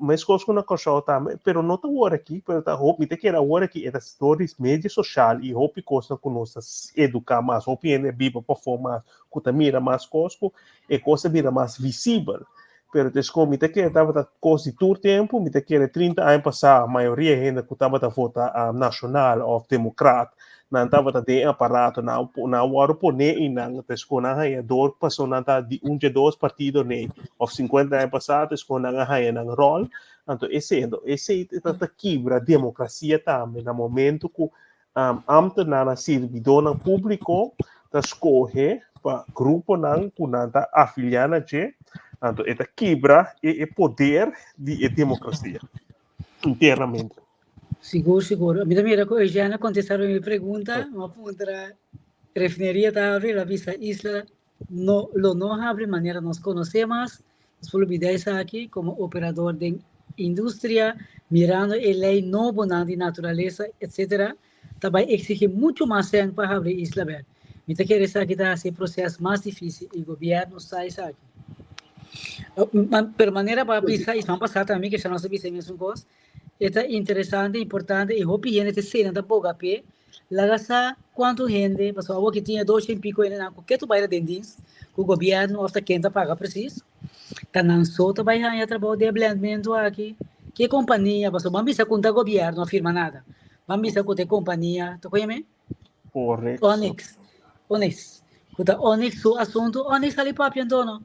C: mas coisa que não coisa também, mas não está agora aqui, mas tá hope que era agora aqui é das stories mídia social e hope coisa que nós educar mais, hope é viva para formar, que mira mais coisa e coisa mira mais visível. Pero descobre que estava quase todo tempo, me que 30 anos passar, a maioria ainda que estava a votar nacional ou democrata, não estava a ter aparato, não hora poner e não descobre a dor passou não tá de de dois partidos nem, ou 50 anos passar, descobre não há não rol, então esse tá quebra a democracia também, no momento que amto na servidor público, tá escolhe para grupo não que não tá afiliado a então, esta quebra é poder de democracia internamente.
A: Seguro. A mim também já contestaram a minha pergunta, uma outra refineria está abrindo a vista isla, não abre maneira nós conhecemos, nós podemos aqui como operador de indústria, mirando a lei não bonita de natureza, etc. Também exige muito mais tempo para abrir isla. Então, quer dizer que está esse processo mais difícil e o governo sai aqui. Pero maneira para pensar isso, vamos passar também, que já não sabia se é mesmo coisa. É interessante, importante, e hope gente te cena da boca pé, lá sa quanto gente, pessoal que tinha 200 pico ainda não, que tu vai dentro, o governo ofta quem tá paga preciso, tá não só tá vai ganhar trabalho de blendamento aqui, que companhia, pessoal, vamos ver conta governo não afirma nada, vamos ver conta companhia, tu conhece?
C: Correto.
A: Onyx, conta Onyx o assunto, Onyx ali papi então.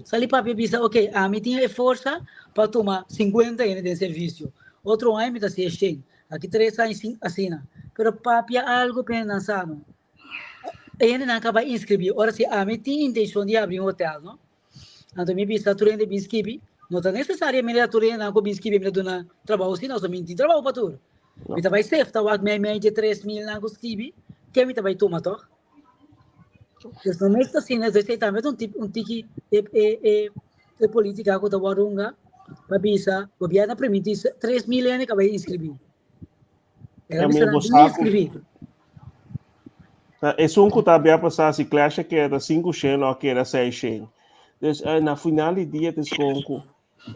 A: Sali papi bisa, ok, a mim tinha força para tomar 50 anos de serviço. Outro ano me dá 100. Aqui 3 anos assina. Pero papi algo pensando. Ele não acaba de inscrever. Ora, se a mim tinha intenção de abrir hotel, não? Então, me bisa, tu rende bisquibi. Não está necessariamente a tu rende com bisquibi, me dá trabalho, se não, só me trabalho para tu. Me tá vai ser, tá vai de 3 mil na bisquibi, que me tá vai tomar, toch? Então, não está assim, né? Você também um tique de política que está warunga, para bisa, o governo permite 3 mil anos que vai inscrever.
C: É mesmo saco. É um que está bem passar se classe que era 5 xen ou que era 6 xen. Então, na final do dia,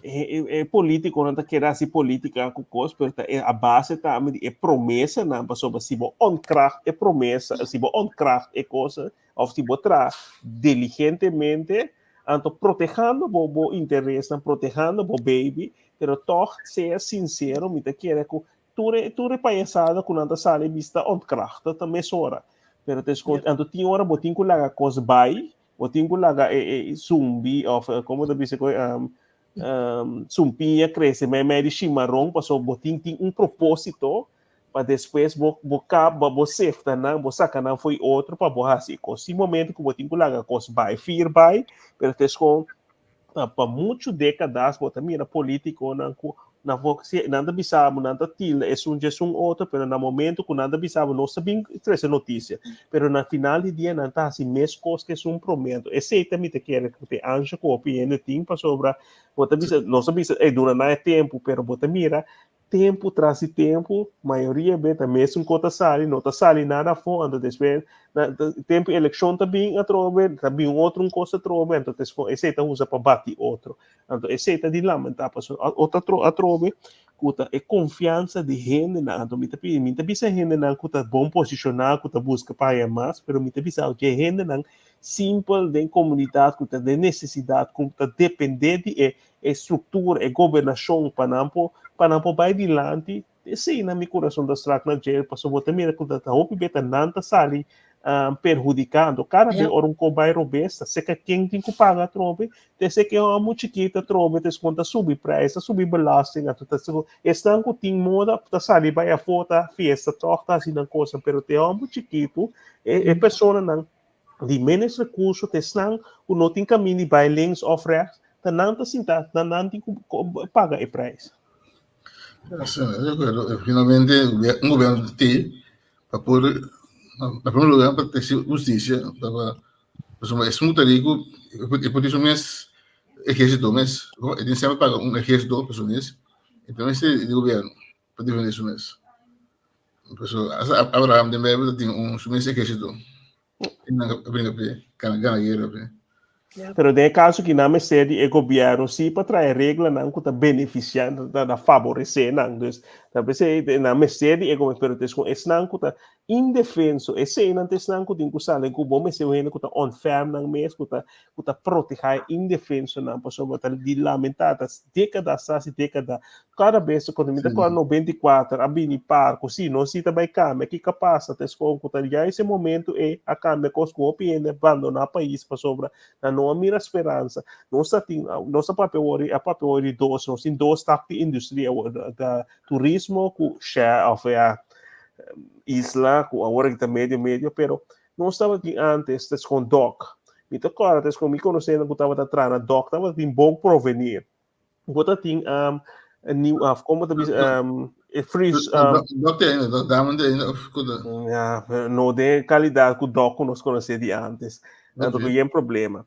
C: é político, não está querendo ser política com coisa, mas a base também é promessa, não, para se você on-craft é promessa, se você on-craft é coisa, ou se você traz diligentemente, então protegendo o interesse, protegendo o baby, mas toch ser sincero, me quer que tu repaiçada com nada sale vista on-craft, também sora. Pero então tinha hora botin que laga coisa bai, botin que laga zumbi, ou como deve ser zumpinha cresce, mas de chimarrão, passou botin tem propósito, para depois você saca não foi outro para borrar assim, esse momento que botin que laga coisa bai, fear bai, pero para muitas décadas, bota mira político nada bisabo, nada tila, é um outro, mas no momento que nada bisabo, não sabia essa notícia, mas na final do dia não está assim, mesmo coisa que é prometo. Esse também te quer que te anja com a opinião tem para sobre, bota bisa, não sabia, durante tempo, mas bota mira, tempo traz tempo, maioria beta mesmo cota sali, não tá sali nada fora, depois tempo eleição também a trove, também outro coisa trove, então esse tá usa para bater outro, então esse tá de lamentar para outra a trove, cuta é confiança de gente na, então me tá bisa gente na cuta bom posicionar, cuta busca para mais, pero me tá bisa que gente na simples de comunidade, cuta de necessidade, cuta depender de estrutura e governação para não vai adiante, sim, na meu coração da estrada na gel, passou botar mira que tá hopi beta nanta sali perjudicando, cada vez ora cobai robesta, se que quem tem que pagar trobe, se que é muito chiquita trobe, te conta subir preço, subir belasting, estão com tem moda, tá sali vai a foto, festa, torta assim na coisa, pero te é muito chiquito, pessoa não de menos recursos, te estão, não tem caminho vai links ou rechts, tananta sinta, tananti paga o preço.
B: Finalmente um governo tem para pôr, em primeiro lugar, para ter justiça, para é muito rico, e por isso mesmo exército, mas ele sempre paga exército para pessoas, então esse é o governo para defender isso mesmo. Abraham também tem exército, e não brinca para ganhar guerra.
C: Pero tem caso que não me cede o governo sim para trazer regra não que está beneficiando, está favorecer não, então talvez não me cede o governo, pero tem esse não que está indefenso, esse não tem não que tem que saber que o bom é o que está unfair não mesmo, que está proteger indefenso não, por isso está de lamentar, décadas cada vez quando me decora 94 a bini par così non si também cambia, que capaz até que já esse momento é a cambia com os opiniões abandonar o país para sobra não mira esperança. Nossa papel é dois, nós temos dois tipos de indústria, da turismo com share of a isla, com agora que está médio, pero nós estava aqui antes, com dock. Então agora, com me conhecendo que estava atrás na dock, estava de bom provenir. Agora tem new como freeze
B: dock ainda, diamond ainda,
C: não tem qualidade que o dock nós conhecemos de antes. Então tem um problema.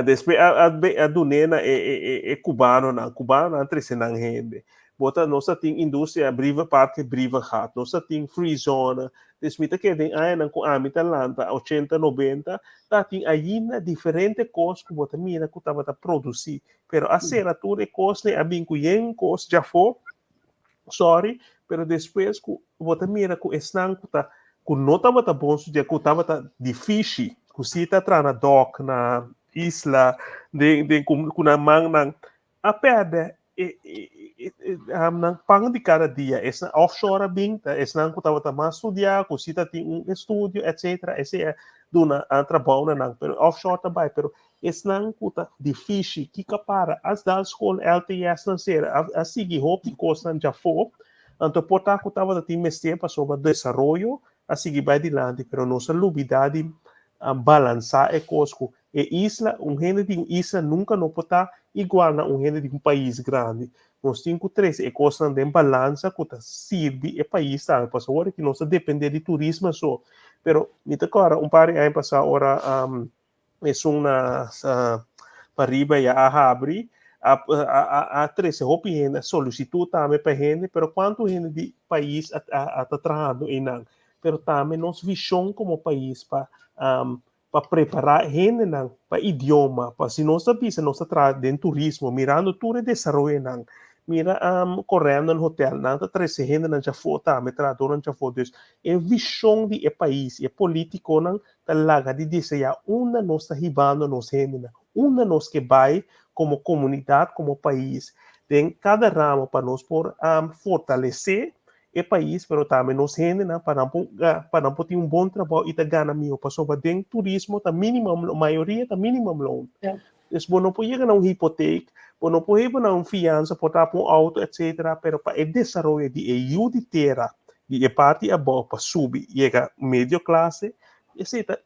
C: Depois a Dunena é cubano não entre não rende. Bota nossa tem indústria briva parte briva hat, nossa tem free zone. Desmita que tem aí não com a Atlanta 80 90 tá tem ainda diferente coisas que bota mira que tava produzir, pero a seratura é coisa né a bem coisa já foi. Sorry, pero depois que bota mira que esnan que tá que não tava bom suja que tava difícil, que se tá na dock na isla de kuna mang nang aperde nang pang di cada dia essa offshore bing essa nang kutawa tama studia kusita tem estúdio etc esse é duna trabalho nang pero offshore também pero essa nang kuta difícil que para as da escola LTS não ser a seguir hope costa já for então portar kutawa tem mestre para sobre desenvolvimento a seguir vai adiante pero nossa lubidade balançar é cosco e isla, gente de isla nunca não pode estar igual a gente de país grande. Nós temos três e coisas de balança que serve o país, sabe? Para agora que nós depender de turismo só. Pero, me agora par de anos passar agora é uma para riba e a abrir a três opinião solicitude também para gente, pero quanto gente de país está trabalhando em não. Pero também nós visão como país para preparar gente para idioma, para se nós sabemos nós trabalhamos dentro do turismo, mirando tudo o desenvolvimento, mira correndo no hotel, nada três gente não já foi, também trabalhando já foi, então é visão de país, é político não tá lá de desejar uma nós tá ribando nós gente, uma nós que vai como comunidade, como país, tem cada ramo para nós por fortalecer o país, pero também nós gente para não ter bom trabalho e tá ganhando mil, para sobre dentro turismo tá mínimo, a maioria tá mínimo loan. Então não pode ganhar hipoteca, não pode ganhar fiança, pode dar auto, etc. Pero para o desenvolvimento de ajuda de terra, de parte a boa para subir, chega médio classe, esse tá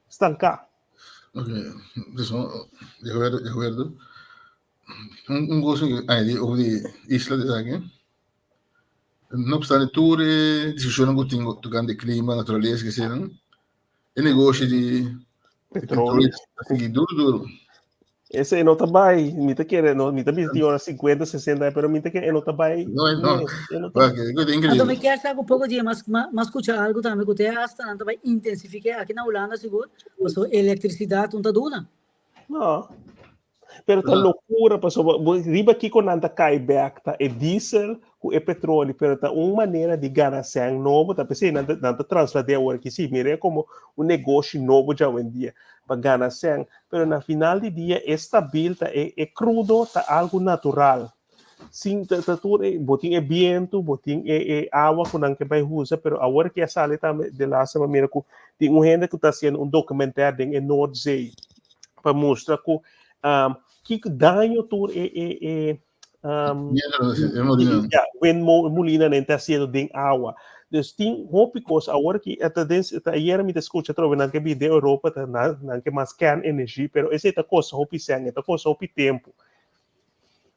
C: estancar.
B: Ok, de acuerdo. Gosto de isla de aqui. Não obstante tudo, discussão que tenho tocando de clima, natureza, que serão, e negócio de petróleo, assim, duro.
C: Esse não tá bem, me tá querendo, me tá pedindo 50, 60, pero me tá querendo, não tá bem.
B: Não.
A: Então, me quer saber um pouco de mas escutar algo também que você hasta não vai intensificar aqui na Holanda, seguro, porque a eletricidade não tá dura.
C: Não. Pero tá loucura, pessoal. Riba aqui quando anda cai back, tá é diesel com é petróleo, pero tá uma maneira de ganhar sangue novo, tá pensando nada transladar agora que sim, mira como negócio novo já em dia para ganhar sangue, pero na final de dia é estável, tá é crudo, tá algo natural. Sim, tá tudo botin é vento, botin é água quando que vai usar, pero agora que a sala tá de lá se mira que tem gente que tá fazendo documentário em Noordzee para mostrar que dano tudo when molina nem está sendo de água. Dus tem hópicos agora que ayer me escuta trove na que bide Europa na que mais kernenergie, pero esse é coisa hopi sangue, é coisa hopi tempo.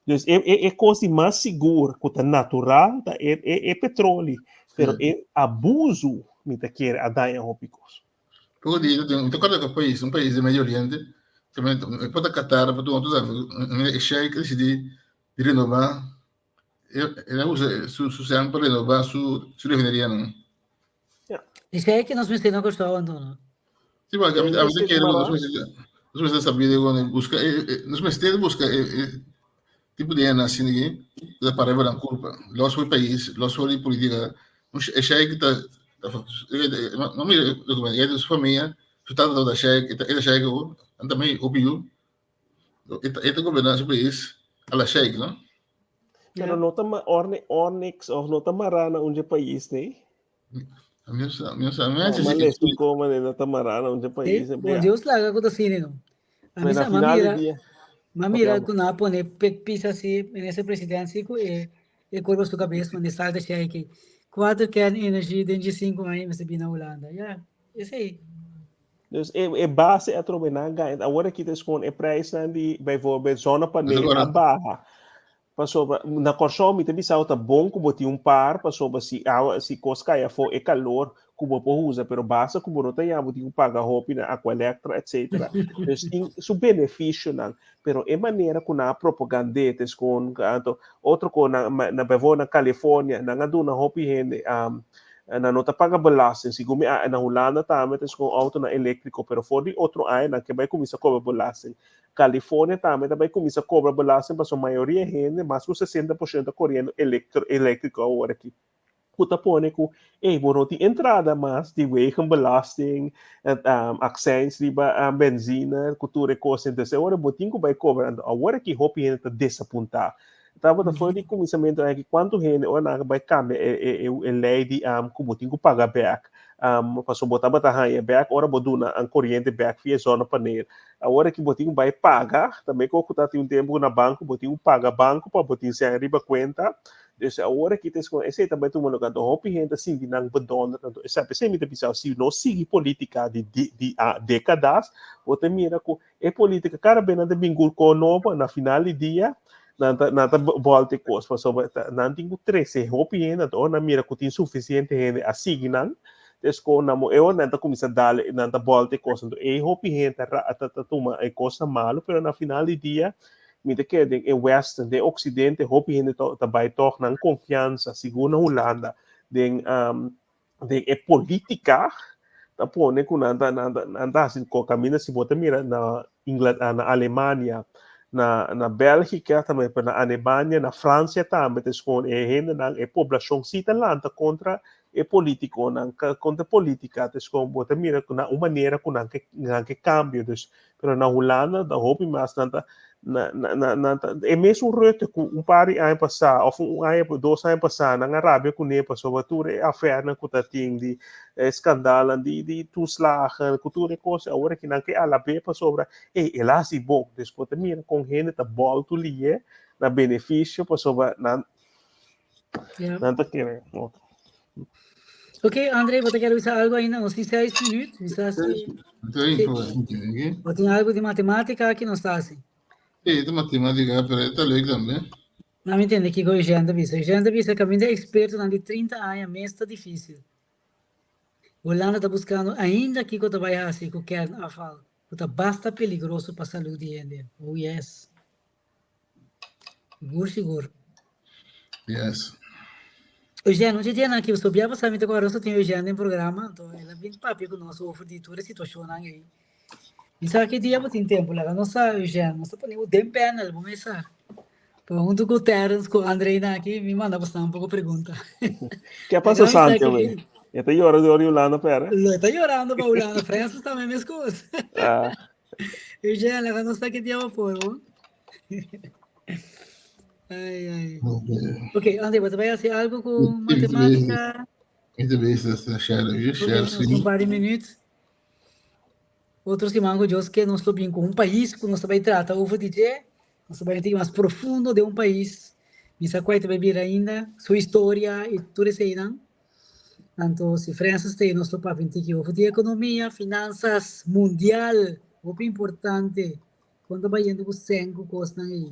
C: Dus é coisa mais segura, que é natural, é petróleo, pero é abuso me te quer a dar em hópicos.
B: Porque eu concordo com um país do Médio Oriente, também pode Qatar, pode o Sheikh decidir renovar, ele usa su sangue para renovar sua refineria, não?
A: Isso é que nós não gostamos, Antônio.
B: Sim, mas a gente quer, nós precisamos saber quando busca, nós precisamos buscar tipo de assim aqui, da palavra da culpa. Nós foi país, nós foi política, o Sheikh está não me documento, é da sua família, o estado da Sheikh, é Sheikh, também o Pio, é governar o país, a Sheikh, não?
C: Pero não está Onyx ou não está marana onde país, né?
B: Mas
C: como não está marana onde país.
A: Bom Deus lá que assim não. A
C: Mas na final do dia,
A: mamira que na pone pisa assim nessa presidência que é corpo sua cabeça, mas está de Sheikh. 4 energia dentro de 5 anos você vem na Holanda. Isso aí.
C: Dus é base a trobenanga. Agora que tem com é preço de bijvoorbeeld zonnepanelen barra. Pasoba na consumo também salta bom como tem par, pasoba se coscaia for é calor como por usa, pero basta como não tem abo tem paga roupa na Aqualectra, etc. Dus tem su benefício não, pero é maneira com a propaganda tes com outro com na bevo na Califórnia, na aduna roupa rende na nota paga belasting, siguro na Holanda também tes com auto na elétrico, pero for de outro ano na que vai começar a cobrar belasting. Califórnia também começa a cobrar belasting, mas a maioria gente, mais de 60% da corrente elétrico agora aqui. Puta pone que não tem entrada mais de wegenbelasting, accents, riba benzina, cultura e coisa, então agora o botinho vai cobrando, agora que roupa gente está desapontar. Estava da fora de começamento aqui, quanto gente ou vai cambiar a lei de que o botinho paga back. Passou botar batalha back, ora boduna a corrente back via zona panel. Agora que botinho vai pagar, também quando tá tem um tempo na banco, botinho paga banco para botinho se arriba conta. Dus agora que tem esse também tu mano canto hopi gente assim de não bedona tanto sabe se me pensar se não sigue política de décadas, ou tem mira com é política cara bem nada bingul com nova na final de dia nada volta coisa passou não tem 13 hopi gente ou na mira que tem suficiente gente assim não desco na mo eu não tá começar dar não tá volta coisa então é hopi gente tá toma é coisa malo pero na final de dia me te quer de Western, de Ocidente, hope gente também torna confiança, segundo a Holanda, de política, tá pone com nada assim, com caminho se bota mira na Inglaterra, na Alemanha, na Bélgica também, na Alemanha, na França também, com gente na população citalanta contra é político, contra política, com bota mira com uma maneira com que cambio, pero na Holanda, da hope mais nada é mesmo reto com par de anos passado, ou ano 2 anos passado, na Arábia com ele passou tudo é affaire que tá tendo de escândalo de toeslagen, cultura coisa agora que não que ela bem passou sobre ela se bom, depois também com gente tá volto ali na benefício passou na tá querendo.
A: Ok, André, você quer usar algo ainda? Nos 6 minutos? Ou tem algo de matemática que não está assim?
B: De matemática, pero está legal também.
A: Não me entende que o Eugênio Visa. O Eugênio Visa caminho é experto de 30 anos, mas está difícil. A Holanda está buscando, ainda que eu trabalhe assim, com o kern afal, está bastante perigoso para a saúde de gente. Oh, yes. Seguro.
B: Yes.
A: Eugênio, não te digo aqui, eu soube sabe agora só tem Eugênio no programa, então ela vem de papo com o nosso ofro de toda a situação aí. E sabe que dia tem tempo lá, não sabe, Eugênio, não sabe o tempo panel, vamos começar. Pergunto com o Terence, com o Andrei aqui, me manda passar um pouco pergunta.
C: Que passa Santi, velho? Eu tô chorando de Holanda, pera.
A: Eu tô chorando para Holanda, França também minhas coisas. Eugênio, não sabe que dia eu vou. Ai. Ok, André, você vai fazer algo com matemática?
B: Entrevistas,
A: Um par de minutos. Outros que mango Deus que nós estamos com país, que nós vai tratar o futebol, nós vai ter mais profundo de país. Misa quite vai vir ainda, sua história e tudo isso aí, não? Tanto se França tem nosso papinti que houve de economia, finanças, mundial, muito importante. Quando vai indo com 5 costas aí.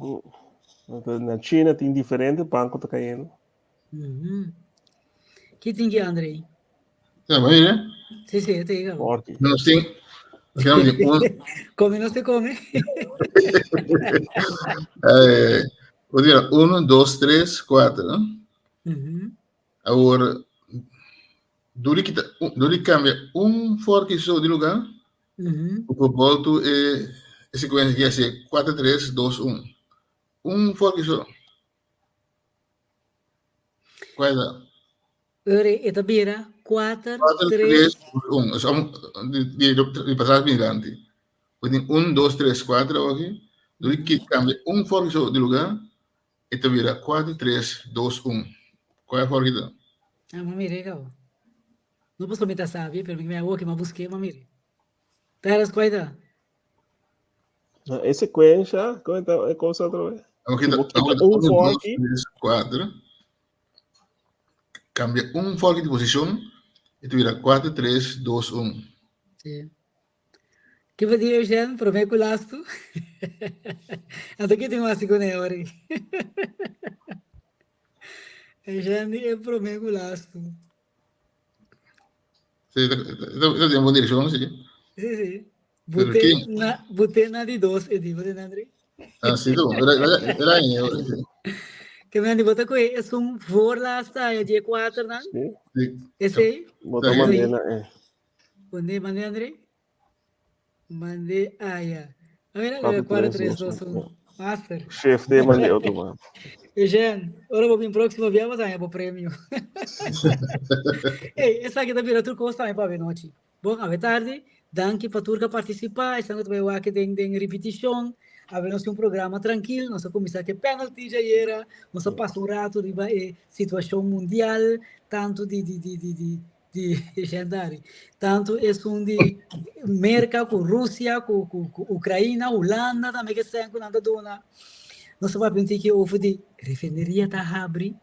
C: Na China tem diferente banco tá caindo.
A: Que tem que, Andrei?
B: Ja, maar hier, hè?
A: Sim, tem.
C: Forte.
B: Nós temos
A: Come não se come.
B: vou dizer, 1, 2, 3, 4. Agora, Duri cambia fork só de lugar, o volto é a sequência que ia ser 4, 3, 2, 1. Fork só. Qual é?
A: Ore, eta bira, 4,
B: 4,
A: 3.
B: 3, 1. Só de passar brilhante. Tem 1, 2, 3, 4 aqui. Duri que cambia fork só de lugar, e te vira 4, 3, 2, 1. Qual é a fork então?
A: Ah, mamire, cao. Não posso meter sabe, pero me hago que me busquei, mamire. Teras coida.
C: A sequência, é coisa outra vez.
B: Aqui tá 1, 2, 3, 4. Cambia fork de posição e tu vira 4, 3, 2, 1.
A: Sim. Que vai dizer, Eugênio, para ver que lasto. Até aqui tem uma segunda hora. Eugênio é para ver que lasto.
B: Você tem uma direção, sim?
A: Sim.
B: Pero
A: Botei na de 2, eu digo, André.
B: Ah, sim, então. Era aí,
A: Que me andi botar com ele, é um for lá está, é dia 4, não?
C: Sim.
A: Esse aí?
C: Botou maneira,
A: Mandei, André? Mandei, ya. A ver, 4, 3, 2, 1. Master.
C: Chefe de mandei outro, mano.
A: Eugênio, agora vou vir próximo via, mas aí é para o prêmio. Ei, essa aqui também é outra coisa também para ver noite. Bom, a tarde, danke para turca participar, estamos também aqui tem repetição, a ver nós um programa tranquilo, nós começar que penalty já era, nós passa um rato de situação mundial, tanto de jantar, tanto é de merca com Rússia, com Ucrânia, Holanda, também que tem com nada dona. Nós vamos pensar que houve de refineria tá abre.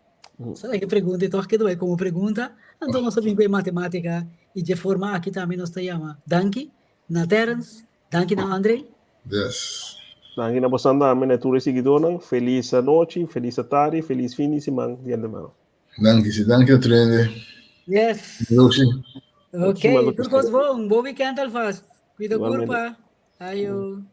A: Sabe que pergunta, então aqui é como pergunta, então nós sabemos que é matemática e de forma aqui também nós chamamos Danke, na Terence, Danke na André.
B: Yes.
C: Danke na bosanda, miniatura seguidora, feliz noite, feliz tarde, feliz fim de semana, dia de semana.
B: Danke, Trende.
A: Yes.
B: Lucy.
A: Ok, tudo bom, bom weekend alfast. Cuida curva. Ayo.